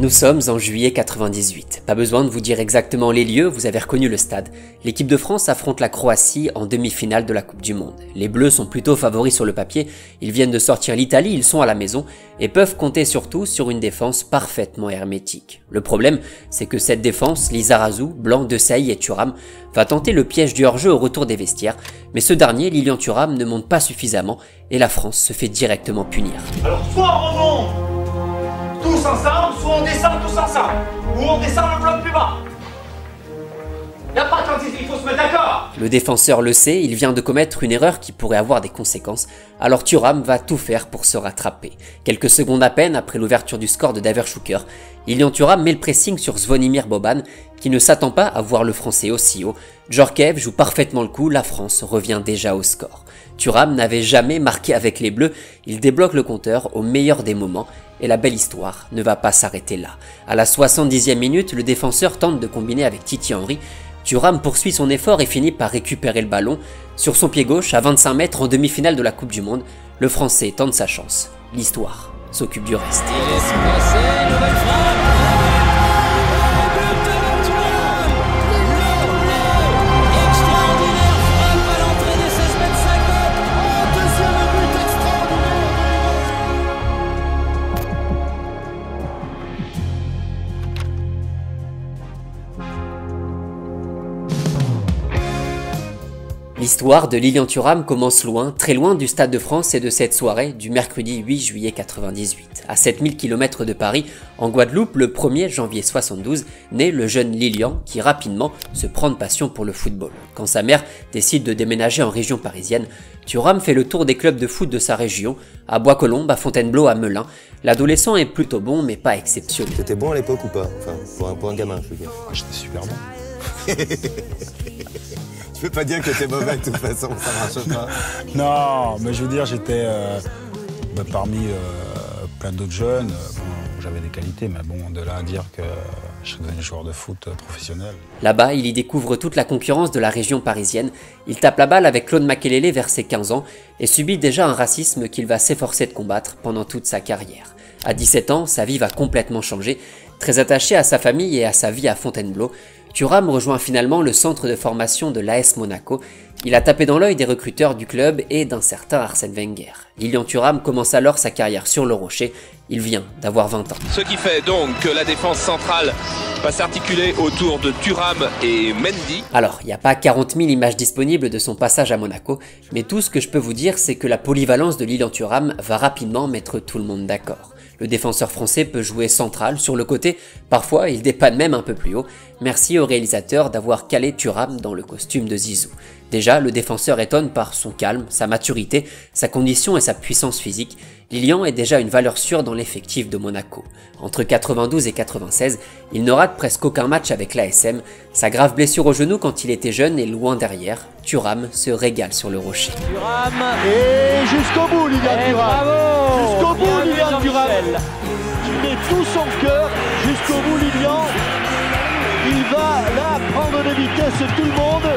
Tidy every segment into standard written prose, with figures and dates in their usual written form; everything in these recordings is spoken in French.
Nous sommes en juillet 98. Pas besoin de vous dire exactement les lieux, vous avez reconnu le stade. L'équipe de France affronte la Croatie en demi-finale de la Coupe du Monde. Les Bleus sont plutôt favoris sur le papier, ils viennent de sortir l'Italie, ils sont à la maison et peuvent compter surtout sur une défense parfaitement hermétique. Le problème, c'est que cette défense, Lizarazu, Blanc, Desailly et Thuram, va tenter le piège du hors-jeu au retour des vestiaires, mais ce dernier, Lilian Thuram, ne monte pas suffisamment et la France se fait directement punir. Alors soit on remonte tous ensemble, soit on descend tous ensemble, ou on descend le bloc plus bas. Y'a pas 36, il faut se mettre d'accord. Le défenseur le sait, il vient de commettre une erreur qui pourrait avoir des conséquences, alors Thuram va tout faire pour se rattraper. Quelques secondes à peine après l'ouverture du score de Davor Šuker, Lilian Thuram met le pressing sur Zvonimir Boban, qui ne s'attend pas à voir le français aussi haut. Djorkaeff joue parfaitement le coup, la France revient déjà au score. Thuram n'avait jamais marqué avec les Bleus, il débloque le compteur au meilleur des moments, et la belle histoire ne va pas s'arrêter là. À la 70e minute, le défenseur tente de combiner avec Titi Henry. Thuram poursuit son effort et finit par récupérer le ballon. Sur son pied gauche, à 25 mètres en demi-finale de la Coupe du Monde, le Français tente sa chance. L'histoire s'occupe du reste. L'histoire de Lilian Thuram commence loin, très loin du Stade de France et de cette soirée du mercredi 8 juillet 98. À 7000 km de Paris, en Guadeloupe, le 1er janvier 72, naît le jeune Lilian qui rapidement se prend de passion pour le football. Quand sa mère décide de déménager en région parisienne, Thuram fait le tour des clubs de foot de sa région, à Bois-Colombes, à Fontainebleau, à Melun. L'adolescent est plutôt bon mais pas exceptionnel. T'étais bon à l'époque ou pas? Enfin, pour un gamin, je veux dire. J'étais super bon. Tu peux pas dire que t'es mauvais de toute façon, ça marche pas. Non, mais je veux dire, j'étais parmi plein d'autres jeunes. Bon, j'avais des qualités, mais bon, de là à dire que je suis devenu joueur de foot professionnel. Là-bas, il y découvre toute la concurrence de la région parisienne. Il tape la balle avec Claude Makélélé vers ses 15 ans et subit déjà un racisme qu'il va s'efforcer de combattre pendant toute sa carrière. À 17 ans, sa vie va complètement changer. Très attaché à sa famille et à sa vie à Fontainebleau, Thuram rejoint finalement le centre de formation de l'AS Monaco. Il a tapé dans l'œil des recruteurs du club et d'un certain Arsène Wenger. Lilian Thuram commence alors sa carrière sur le rocher. Il vient d'avoir 20 ans. Ce qui fait donc que la défense centrale va s'articuler autour de Thuram et Mendy. Alors, il n'y a pas 40 000 images disponibles de son passage à Monaco, mais tout ce que je peux vous dire, c'est que la polyvalence de Lilian Thuram va rapidement mettre tout le monde d'accord. Le défenseur français peut jouer central, sur le côté, parfois il dépanne même un peu plus haut. Merci au réalisateur d'avoir calé Thuram dans le costume de Zizou. Déjà, le défenseur étonne par son calme, sa maturité, sa condition et sa puissance physique. Lilian est déjà une valeur sûre dans l'effectif de Monaco. Entre 92 et 96, il ne rate presque aucun match avec l'ASM. Sa grave blessure au genou quand il était jeune est loin derrière. Thuram se régale sur le rocher. Thuram et jusqu'au bout, Lilian Thuram. Jusqu'au bout, Lilian Thuram. Il met tout son cœur jusqu'au bout, Lilian. Il va là prendre de vitesse tout le monde.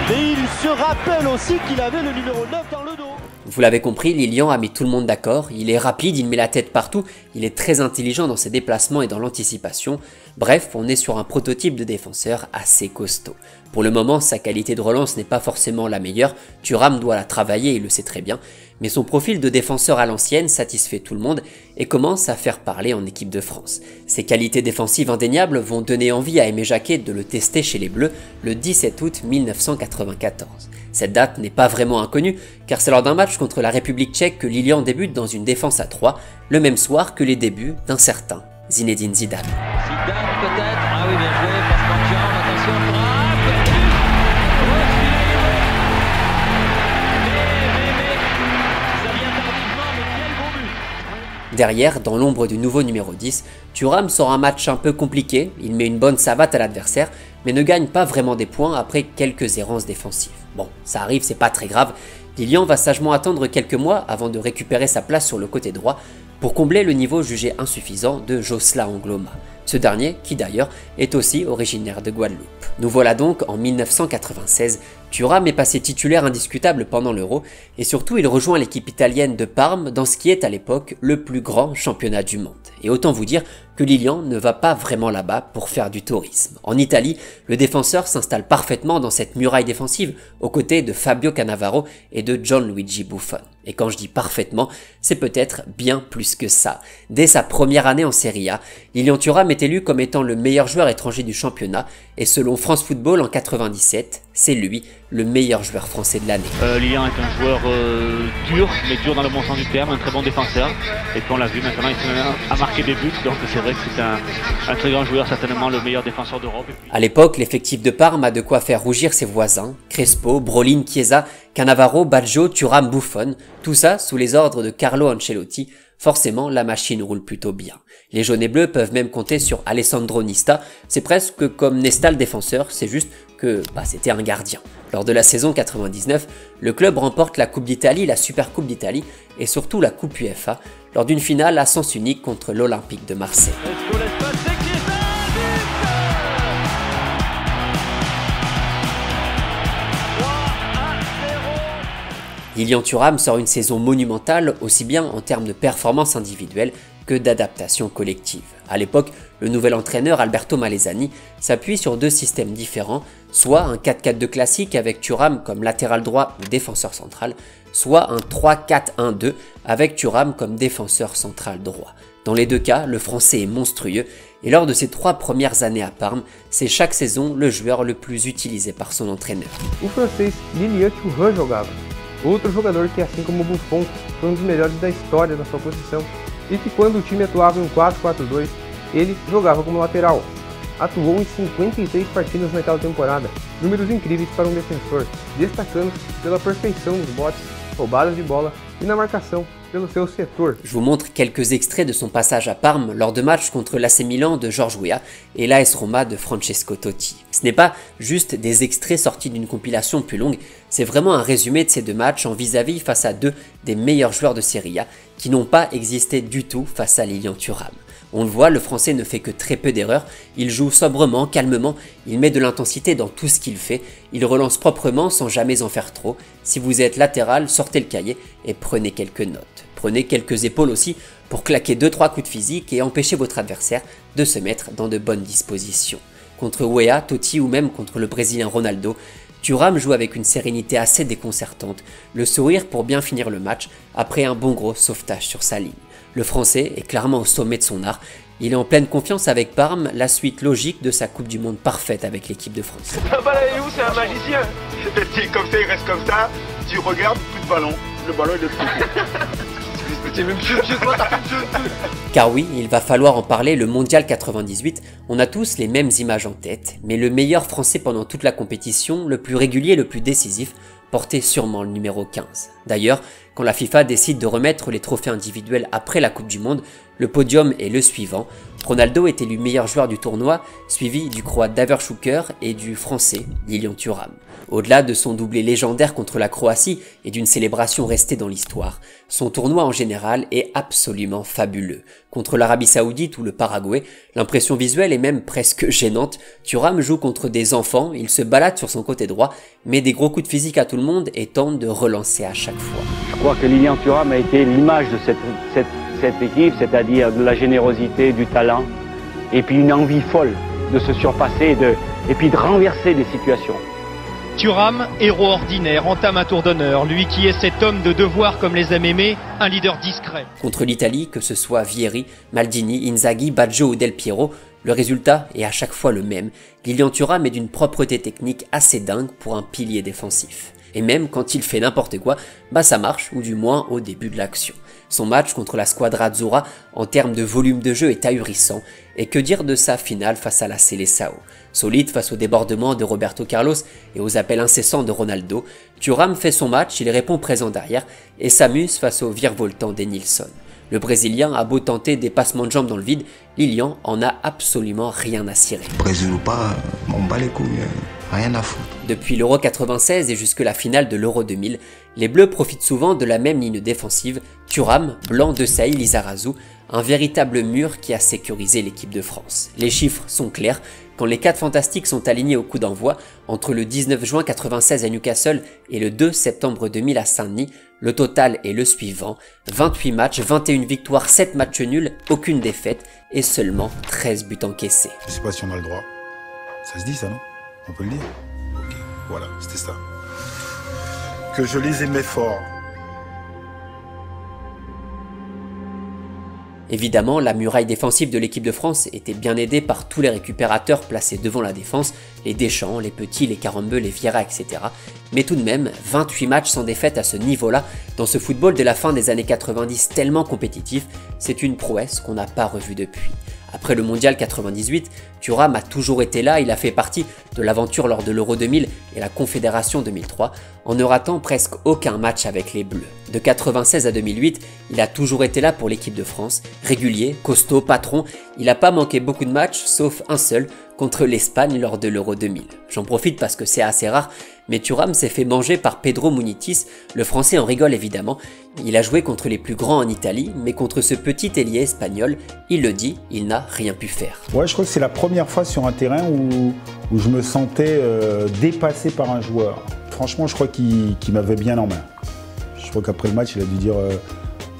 Et il se rappelle aussi qu'il avait le numéro 9 dans le dos. Vous l'avez compris, Lilian a mis tout le monde d'accord, il est rapide, il met la tête partout, il est très intelligent dans ses déplacements et dans l'anticipation. Bref, on est sur un prototype de défenseur assez costaud. Pour le moment, sa qualité de relance n'est pas forcément la meilleure, Thuram doit la travailler, il le sait très bien, mais son profil de défenseur à l'ancienne satisfait tout le monde et commence à faire parler en équipe de France. Ses qualités défensives indéniables vont donner envie à Aimé Jacquet de le tester chez les Bleus le 17 août 1994. Cette date n'est pas vraiment inconnue, car c'est lors d'un match contre la République tchèque que Lilian débute dans une défense à 3, le même soir que les débuts d'un certain Zinedine Zidane. Zidane peut-être, ah oui bien joué, passement de jambe, attention, frappe, ça vient tardivement, mais quel beau but. Derrière, dans l'ombre du nouveau numéro 10, Thuram sort un match un peu compliqué, il met une bonne savate à l'adversaire, mais ne gagne pas vraiment des points après quelques errances défensives. Bon, ça arrive, c'est pas très grave. Lilian va sagement attendre quelques mois avant de récupérer sa place sur le côté droit pour combler le niveau jugé insuffisant de Josla Angloma. Ce dernier, qui d'ailleurs est aussi originaire de Guadeloupe. Nous voilà donc en 1996, Thuram est passé titulaire indiscutable pendant l'Euro et surtout il rejoint l'équipe italienne de Parme dans ce qui est à l'époque le plus grand championnat du monde. Et autant vous dire que Lilian ne va pas vraiment là-bas pour faire du tourisme. En Italie, le défenseur s'installe parfaitement dans cette muraille défensive aux côtés de Fabio Cannavaro et de Gianluigi Buffon. Et quand je dis parfaitement, c'est peut-être bien plus que ça. Dès sa première année en Serie A, Lilian Thuram est élu comme étant le meilleur joueur étranger du championnat et selon France Football en 97, c'est lui le meilleur joueur français de l'année. Lilian est un joueur dur, mais dur dans le bon sens du terme, un très bon défenseur. Et puis on l'a vu maintenant, il s'est même à marquer des buts, donc c'est vrai que c'est un très grand joueur, certainement le meilleur défenseur d'Europe. À l'époque, l'effectif de Parme a de quoi faire rougir ses voisins, Crespo, Brolin, Chiesa, Cannavaro, Baggio, Thuram, Buffon, tout ça sous les ordres de Carlo Ancelotti. Forcément, la machine roule plutôt bien. Les jaunes et bleus peuvent même compter sur Alessandro Nista, c'est presque comme Nesta le défenseur, c'est juste que c'était un gardien. Lors de la saison 99, le club remporte la Coupe d'Italie, la Super Coupe d'Italie et surtout la Coupe UEFA lors d'une finale à sens unique contre l'Olympique de Marseille. Lilian Thuram sort une saison monumentale aussi bien en termes de performance individuelle que d'adaptation collective. À l'époque, le nouvel entraîneur Alberto Malesani s'appuie sur deux systèmes différents, soit un 4-4-2 classique avec Thuram comme latéral droit ou défenseur central, soit un 3-4-1-2 avec Thuram comme défenseur central droit. Dans les deux cas, le français est monstrueux et lors de ses 3 premières années à Parme, c'est chaque saison le joueur le plus utilisé par son entraîneur. O francês Lilian Thuram jogava. Outro jogador que, assim como Buffon, foi dos melhores da história da sua posição e que quando o time atuava em 4-4-2, ele jogava como lateral. Atuou em 53 partidas naquela temporada, números incríveis para defensor, destacando-se pela perfeição nos botes, roubadas de bola e na marcação pelo seu setor. Je vous montre quelques extraits de son passage à Parme lors de matchs contre l'AC Milan de George Weah et l'AS Roma de Francesco Totti. Ce n'est pas juste des extraits sortis d'une compilation plus longue, c'est vraiment un résumé de ces deux matchs en vis-à-vis face à deux des meilleurs joueurs de Serie A qui n'ont pas existé du tout face à Lilian Thuram. On le voit, le français ne fait que très peu d'erreurs, il joue sobrement, calmement, il met de l'intensité dans tout ce qu'il fait, il relance proprement sans jamais en faire trop. Si vous êtes latéral, sortez le cahier et prenez quelques notes. Prenez quelques épaules aussi pour claquer 2-3 coups de physique et empêcher votre adversaire de se mettre dans de bonnes dispositions. Contre Weah, Totti ou même contre le Brésilien Ronaldo, Thuram joue avec une sérénité assez déconcertante, le sourire pour bien finir le match après un bon gros sauvetage sur sa ligne. Le français est clairement au sommet de son art, il est en pleine confiance avec Parme, la suite logique de sa Coupe du Monde parfaite avec l'équipe de France. Ah bah là, il est où, c'est un magicien. Comme ça, il reste comme ça, tu regardes, plus de ballon, le ballon il est Car oui, il va falloir en parler, le Mondial 98, on a tous les mêmes images en tête, mais le meilleur français pendant toute la compétition, le plus régulier, le plus décisif, portait sûrement le numéro 15. D'ailleurs, quand la FIFA décide de remettre les trophées individuels après la Coupe du Monde, le podium est le suivant. Ronaldo est élu meilleur joueur du tournoi, suivi du Croate Davor Šuker et du Français Lilian Thuram. Au-delà de son doublé légendaire contre la Croatie et d'une célébration restée dans l'histoire, son tournoi en général est absolument fabuleux. Contre l'Arabie Saoudite ou le Paraguay, l'impression visuelle est même presque gênante. Thuram joue contre des enfants, il se balade sur son côté droit, met des gros coups de physique à tout le monde et tente de relancer à chaque fois. Je crois que Lilian Thuram a été l'image de cette équipe, c'est-à-dire de la générosité, du talent, et puis une envie folle de se surpasser et puis de renverser des situations. Thuram, héros ordinaire, entame un tour d'honneur, lui qui est cet homme de devoir comme les aime aimer, un leader discret. Contre l'Italie, que ce soit Vieri, Maldini, Inzaghi, Baggio ou Del Piero, le résultat est à chaque fois le même. Lilian Thuram est d'une propreté technique assez dingue pour un pilier défensif. Et même quand il fait n'importe quoi, ça marche, ou du moins au début de l'action. Son match contre la Squadra Azzurra en termes de volume de jeu est ahurissant, et que dire de sa finale face à la Seleção. Solide face au débordement de Roberto Carlos et aux appels incessants de Ronaldo, Thuram fait son match, il répond présent derrière et s'amuse face au virevoltant d'Enilson. Le Brésilien a beau tenter des passements de jambes dans le vide, Lilian en a absolument rien à cirer. Brésil ou pas, on bat les couilles, rien à foutre. Depuis l'Euro 96 et jusque la finale de l'Euro 2000, les Bleus profitent souvent de la même ligne défensive, Thuram, Blanc, Desailly, Lizarazu, un véritable mur qui a sécurisé l'équipe de France. Les chiffres sont clairs, Quand les 4 fantastiques sont alignés au coup d'envoi, entre le 19 juin 1996 à Newcastle et le 2 septembre 2000 à Saint-Denis, le total est le suivant, 28 matchs, 21 victoires, 7 matchs nuls, aucune défaite et seulement 13 buts encaissés. Je sais pas si on a le droit. Ça se dit ça, non? On peut le dire? Ok, voilà, c'était ça. Que je les aimais fort. Évidemment, la muraille défensive de l'équipe de France était bien aidée par tous les récupérateurs placés devant la défense, les Deschamps, les Petits, les Carambeu, les Vieira, etc. Mais tout de même, 28 matchs sans défaite à ce niveau-là, dans ce football de la fin des années 90 tellement compétitif, c'est une prouesse qu'on n'a pas revue depuis. Après le mondial 98, Thuram a toujours été là, il a fait partie de l'aventure lors de l'Euro 2000 et la Confédération 2003, en ne ratant presque aucun match avec les Bleus. De 96 à 2008, il a toujours été là pour l'équipe de France, régulier, costaud, patron, il n'a pas manqué beaucoup de matchs, sauf un seul, contre l'Espagne lors de l'Euro 2000. J'en profite parce que c'est assez rare, mais Thuram s'est fait manger par Pedro Munitis, le français en rigole évidemment. Il a joué contre les plus grands en Italie, mais contre ce petit ailier espagnol, il le dit, il n'a rien pu faire. Ouais, je crois que c'est la première fois sur un terrain où je me sentais dépassé par un joueur. Franchement, je crois qu'il m'avait bien en main. Je crois qu'après le match, il a dû dire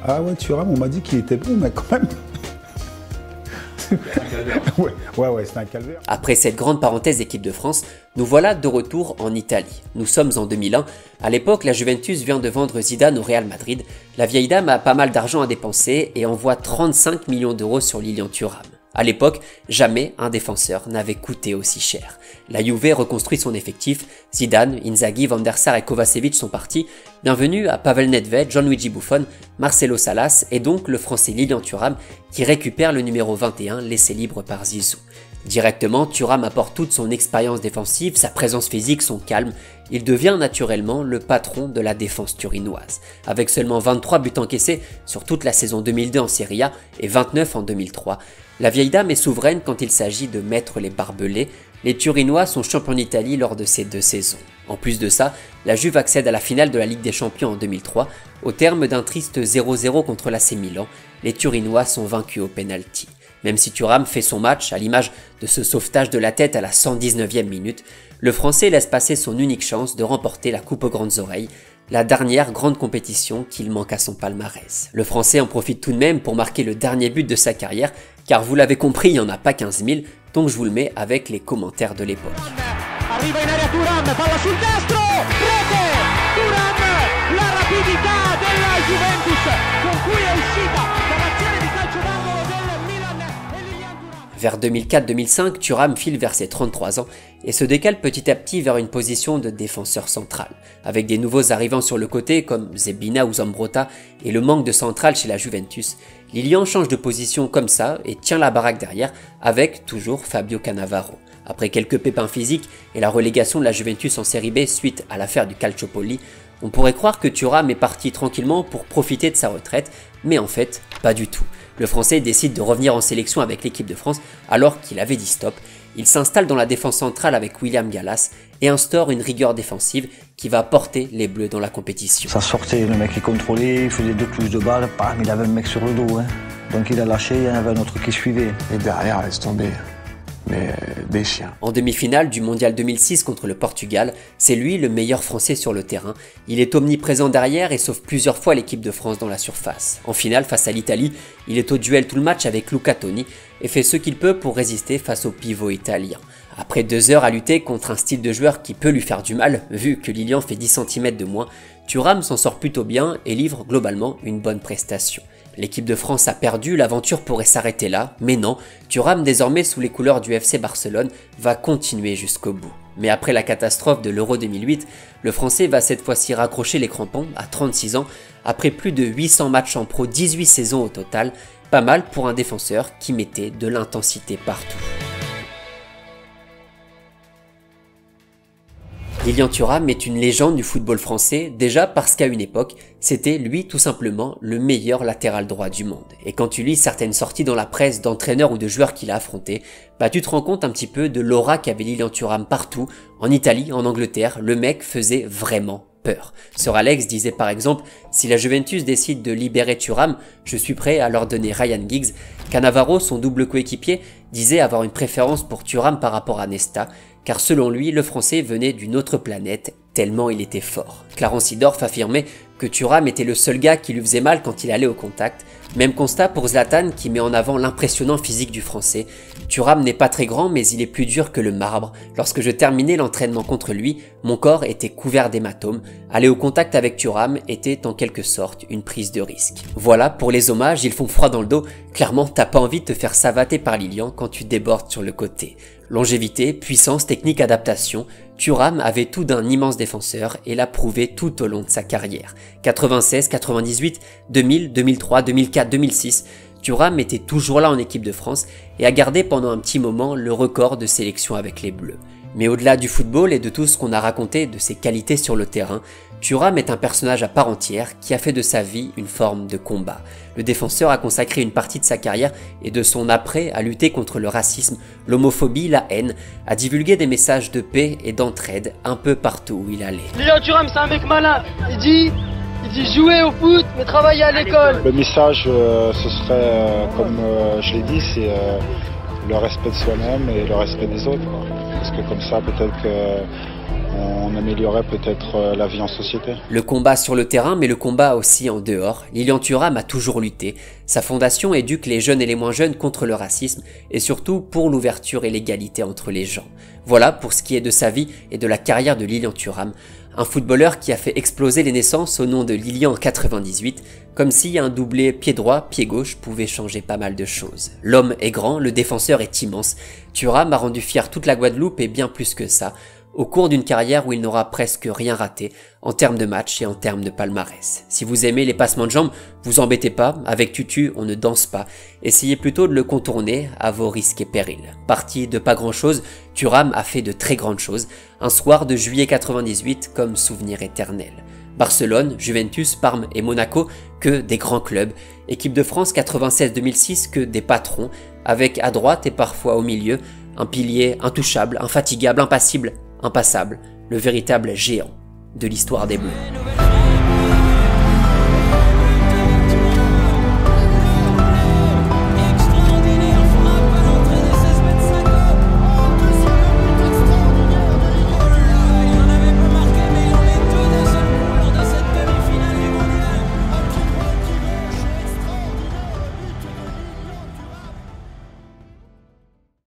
ah ouais, Thuram, on m'a dit qu'il était bon, mais quand même. Ouais, c'est un calvaire. Après cette grande parenthèse équipe de France, nous voilà de retour en Italie. Nous sommes en 2001. À l'époque, la Juventus vient de vendre Zidane au Real Madrid. La vieille dame a pas mal d'argent à dépenser et envoie 35 millions d'euros sur Lilian Thuram. À l'époque, jamais un défenseur n'avait coûté aussi cher. La Juve reconstruit son effectif, Zidane, Inzaghi, Van der Sar et Kovacevic sont partis. Bienvenue à Pavel Nedved, Gianluigi Buffon, Marcelo Salas et donc le français Lilian Thuram qui récupère le numéro 21 laissé libre par Zizou. Directement, Thuram apporte toute son expérience défensive, sa présence physique, son calme. Il devient naturellement le patron de la défense turinoise. Avec seulement 23 buts encaissés sur toute la saison 2002 en Serie A et 29 en 2003, la vieille dame est souveraine quand il s'agit de mettre les barbelés. Les Turinois sont champions d'Italie lors de ces 2 saisons. En plus de ça, la Juve accède à la finale de la Ligue des Champions en 2003. Au terme d'un triste 0-0 contre l'AC Milan, les Turinois sont vaincus au pénalty. Même si Thuram fait son match, à l'image de ce sauvetage de la tête à la 119e minute, le Français laisse passer son unique chance de remporter la Coupe aux grandes oreilles, la dernière grande compétition qu'il manque à son palmarès. Le Français en profite tout de même pour marquer le dernier but de sa carrière, car vous l'avez compris, il n'y en a pas 15 000, donc je vous le mets avec les commentaires de l'époque. Arriva in area Thuram, palla sul destro, rete! Thuram, la rapidità della Juventus, con cui è uscita dall'azione di calcio d'angolo del Milan e Lilian Thuram. Vers 2004-2005, Thuram file vers ses 33 ans et se décale petit à petit vers une position de défenseur central. Avec des nouveaux arrivants sur le côté comme Zebina ou Zambrotta et le manque de central chez la Juventus, Lilian change de position comme ça et tient la baraque derrière avec toujours Fabio Cannavaro. Après quelques pépins physiques et la relégation de la Juventus en Série B suite à l'affaire du Calciopoli, on pourrait croire que Thuram est parti tranquillement pour profiter de sa retraite, mais en fait, pas du tout. Le Français décide de revenir en sélection avec l'équipe de France alors qu'il avait dit stop. Il s'installe dans la défense centrale avec William Gallas et instaure une rigueur défensive qui va porter les Bleus dans la compétition. Ça sortait, le mec qui contrôlait, il faisait 2 touches de balle, bam, il avait un mec sur le dos. Donc il a lâché, il y en avait un autre qui suivait. Et derrière, laisse tomber. Mais des chiens. En demi-finale du mondial 2006 contre le Portugal, c'est lui le meilleur français sur le terrain. Il est omniprésent derrière et sauve plusieurs fois l'équipe de France dans la surface. En finale, face à l'Italie, il est au duel tout le match avec Luca Toni et fait ce qu'il peut pour résister face au pivot italien. Après 2 heures à lutter contre un style de joueur qui peut lui faire du mal, vu que Lilian fait 10 cm de moins, Thuram s'en sort plutôt bien et livre globalement une bonne prestation. L'équipe de France a perdu, l'aventure pourrait s'arrêter là, mais non, Thuram, désormais sous les couleurs du FC Barcelone, va continuer jusqu'au bout. Mais après la catastrophe de l'Euro 2008, le Français va cette fois-ci raccrocher les crampons à 36 ans, après plus de 800 matchs en pro, 18 saisons au total, pas mal pour un défenseur qui mettait de l'intensité partout. Lilian Thuram est une légende du football français, déjà parce qu'à une époque, c'était lui tout simplement le meilleur latéral droit du monde. Et quand tu lis certaines sorties dans la presse d'entraîneurs ou de joueurs qu'il a affrontés, bah tu te rends compte un petit peu de l'aura qu'avait Lilian Thuram partout, en Italie, en Angleterre, le mec faisait vraiment peur. Sir Alex disait par exemple « Si la Juventus décide de libérer Thuram, je suis prêt à leur donner Ryan Giggs ». Cannavaro, son double coéquipier, disait avoir une préférence pour Thuram par rapport à Nesta, car selon lui, le Français venait d'une autre planète, tellement il était fort. Clarence Seedorf affirmait que Thuram était le seul gars qui lui faisait mal quand il allait au contact. Même constat pour Zlatan qui met en avant l'impressionnant physique du Français. Thuram n'est pas très grand mais il est plus dur que le marbre. Lorsque je terminais l'entraînement contre lui, mon corps était couvert d'hématomes. Aller au contact avec Thuram était en quelque sorte une prise de risque. Voilà, pour les hommages, ils font froid dans le dos. Clairement, t'as pas envie de te faire savater par Lilian quand tu débordes sur le côté. Longévité, puissance, technique, adaptation, Thuram avait tout d'un immense défenseur et l'a prouvé tout au long de sa carrière. 96, 98, 2000, 2003, 2004, 2006, Thuram était toujours là en équipe de France et a gardé pendant un petit moment le record de sélection avec les Bleus. Mais au-delà du football et de tout ce qu'on a raconté de ses qualités sur le terrain, Thuram est un personnage à part entière qui a fait de sa vie une forme de combat. Le défenseur a consacré une partie de sa carrière et de son après à lutter contre le racisme, l'homophobie, la haine, à divulguer des messages de paix et d'entraide un peu partout où il allait. Lilian Thuram, c'est un mec malin. Il dit jouer au foot, mais travailler à l'école. Le message, ce serait, comme je l'ai dit, c'est le respect de soi-même et le respect des autres. Parce que comme ça, peut-être qu'on améliorerait peut-être la vie en société. Le combat sur le terrain, mais le combat aussi en dehors. Lilian Thuram a toujours lutté. Sa fondation éduque les jeunes et les moins jeunes contre le racisme et surtout pour l'ouverture et l'égalité entre les gens. Voilà pour ce qui est de sa vie et de la carrière de Lilian Thuram. Un footballeur qui a fait exploser les naissances au nom de Lilian en 98, comme si un doublé pied droit, pied gauche pouvait changer pas mal de choses. L'homme est grand, le défenseur est immense. Thuram a rendu fier toute la Guadeloupe et bien plus que ça, au cours d'une carrière où il n'aura presque rien raté, en termes de match et en termes de palmarès. Si vous aimez les passements de jambes, vous embêtez pas, avec Tutu on ne danse pas, essayez plutôt de le contourner à vos risques et périls. Parti de pas grand chose, Thuram a fait de très grandes choses, un soir de juillet 98 comme souvenir éternel. Barcelone, Juventus, Parme et Monaco, que des grands clubs. Équipe de France 96-2006, que des patrons, avec à droite et parfois au milieu, un pilier intouchable, infatigable, impassible, impassable, le véritable géant de l'histoire des Bleus.